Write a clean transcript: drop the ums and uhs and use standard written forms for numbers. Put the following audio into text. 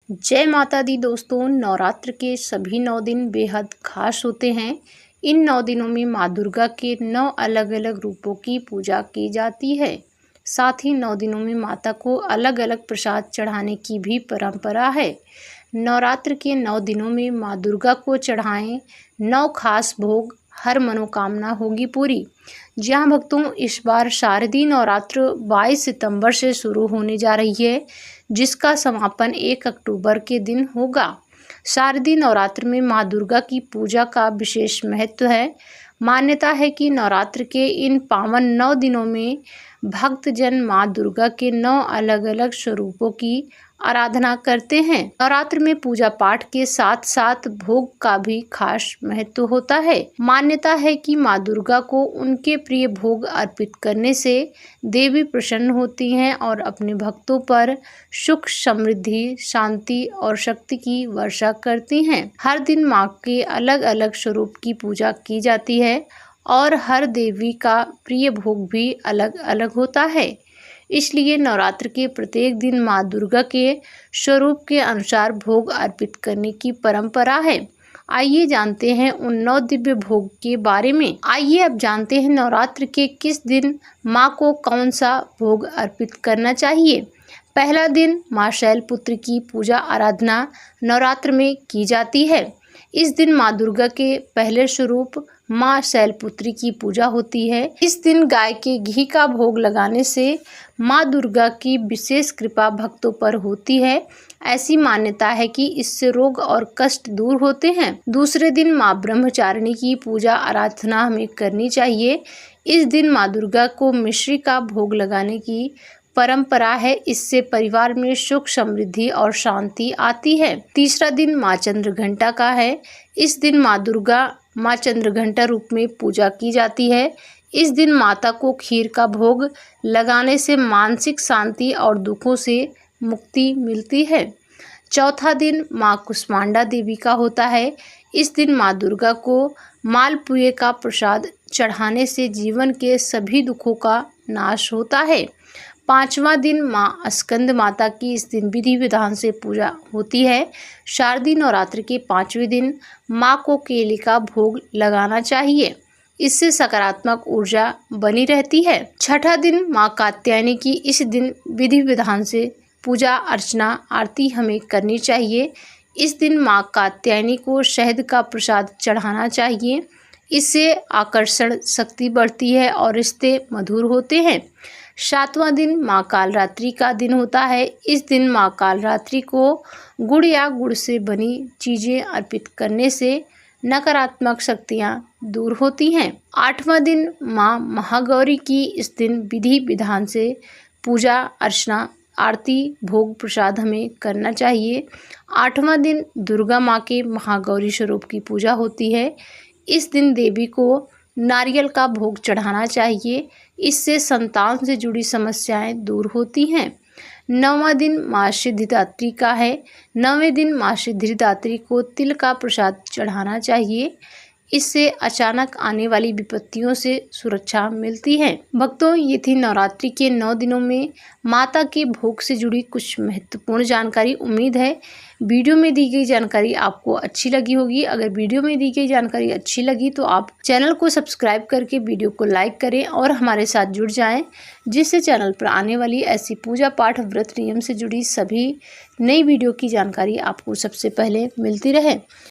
जय माता दी दोस्तों। नवरात्र के सभी 9 दिन बेहद खास होते हैं। इन 9 दिनों में माँ दुर्गा के 9 अलग अलग रूपों की पूजा की जाती है। साथ ही 9 दिनों में माता को अलग अलग प्रसाद चढ़ाने की भी परंपरा है। नवरात्र के 9 दिनों में माँ दुर्गा को चढ़ाएं 9 खास भोग, हर मनोकामना होगी पूरी। जहां भक्तों, इस बार शारदीय नवरात्र 22 सितंबर से शुरू होने जा रही है, जिसका समापन 1 अक्टूबर के दिन होगा। शारदीय नवरात्र में माँ दुर्गा की पूजा का विशेष महत्व है। मान्यता है कि नवरात्र के इन पावन 9 दिनों में भक्तजन माँ दुर्गा के 9 अलग अलग स्वरूपों की आराधना करते हैं। नवरात्र में पूजा पाठ के साथ साथ भोग का भी खास महत्व होता है। मान्यता है कि माँ दुर्गा को उनके प्रिय भोग अर्पित करने से देवी प्रसन्न होती हैं और अपने भक्तों पर सुख, समृद्धि, शांति और शक्ति की वर्षा करती हैं। हर दिन माँ के अलग अलग स्वरूप की पूजा की जाती है और हर देवी का प्रिय भोग भी अलग अलग होता है। इसलिए नवरात्र के प्रत्येक दिन माँ दुर्गा के स्वरूप के अनुसार भोग अर्पित करने की परंपरा है। आइए जानते हैं उन 9 दिव्य भोग के बारे में। आइए अब जानते हैं नवरात्र के किस दिन माँ को कौन सा भोग अर्पित करना चाहिए। पहला दिन माँ शैलपुत्री की पूजा आराधना नवरात्र में की जाती है। इस दिन माँ दुर्गा के पहले स्वरूप माँ शैलपुत्री की पूजा होती है। इस दिन गाय के घी का भोग लगाने से माँ दुर्गा की विशेष कृपा भक्तों पर होती है। ऐसी मान्यता है कि इससे रोग और कष्ट दूर होते हैं। दूसरे दिन माँ ब्रह्मचारिणी की पूजा आराधना हमें करनी चाहिए। इस दिन माँ दुर्गा को मिश्री का भोग लगाने की परंपरा है। इससे परिवार में सुख, समृद्धि और शांति आती है। तीसरा दिन माँ चंद्रघंटा का है। इस दिन माँ दुर्गा माँ चंद्रघंटा रूप में पूजा की जाती है। इस दिन माता को खीर का भोग लगाने से मानसिक शांति और दुखों से मुक्ति मिलती है। चौथा दिन माँ कुष्मांडा देवी का होता है। इस दिन माँ दुर्गा को मालपुए का प्रसाद चढ़ाने से जीवन के सभी दुखों का नाश होता है। पांचवा दिन माँ स्कंद माता की इस दिन विधि विधान से पूजा होती है। शारदीय नवरात्र के 5वें दिन माँ को केले का भोग लगाना चाहिए। इससे सकारात्मक ऊर्जा बनी रहती है। छठा दिन माँ कात्यायनी की इस दिन विधि विधान से पूजा अर्चना आरती हमें करनी चाहिए। इस दिन माँ कात्यायनी को शहद का प्रसाद चढ़ाना चाहिए। इससे आकर्षण शक्ति बढ़ती है और रिश्ते मधुर होते हैं। 7वां दिन माँ कालरात्रि का दिन होता है। इस दिन माँ कालरात्रि को गुड़ या गुड़ से बनी चीज़ें अर्पित करने से नकारात्मक शक्तियाँ दूर होती हैं। 8वां दिन माँ महागौरी की इस दिन विधि विधान से पूजा अर्चना आरती भोग प्रसाद हमें करना चाहिए। 8वां दिन दुर्गा माँ के महागौरी स्वरूप की पूजा होती है। इस दिन देवी को नारियल का भोग चढ़ाना चाहिए। इससे संतान से जुड़ी समस्याएं दूर होती हैं। 9वां दिन माँ सिद्धिदात्री का है। 9वें दिन माँ सिद्धिदात्री को तिल का प्रसाद चढ़ाना चाहिए। इससे अचानक आने वाली विपत्तियों से सुरक्षा मिलती है। भक्तों, ये थी नवरात्रि के 9 दिनों में माता के भोग से जुड़ी कुछ महत्वपूर्ण जानकारी। उम्मीद है वीडियो में दी गई जानकारी आपको अच्छी लगी होगी। अगर वीडियो में दी गई जानकारी अच्छी लगी तो आप चैनल को सब्सक्राइब करके वीडियो को लाइक करें और हमारे साथ जुड़ जाएं, जिससे चैनल पर आने वाली ऐसी पूजा पाठ, व्रत, नियम से जुड़ी सभी नई वीडियो की जानकारी आपको सबसे पहले मिलती रहे।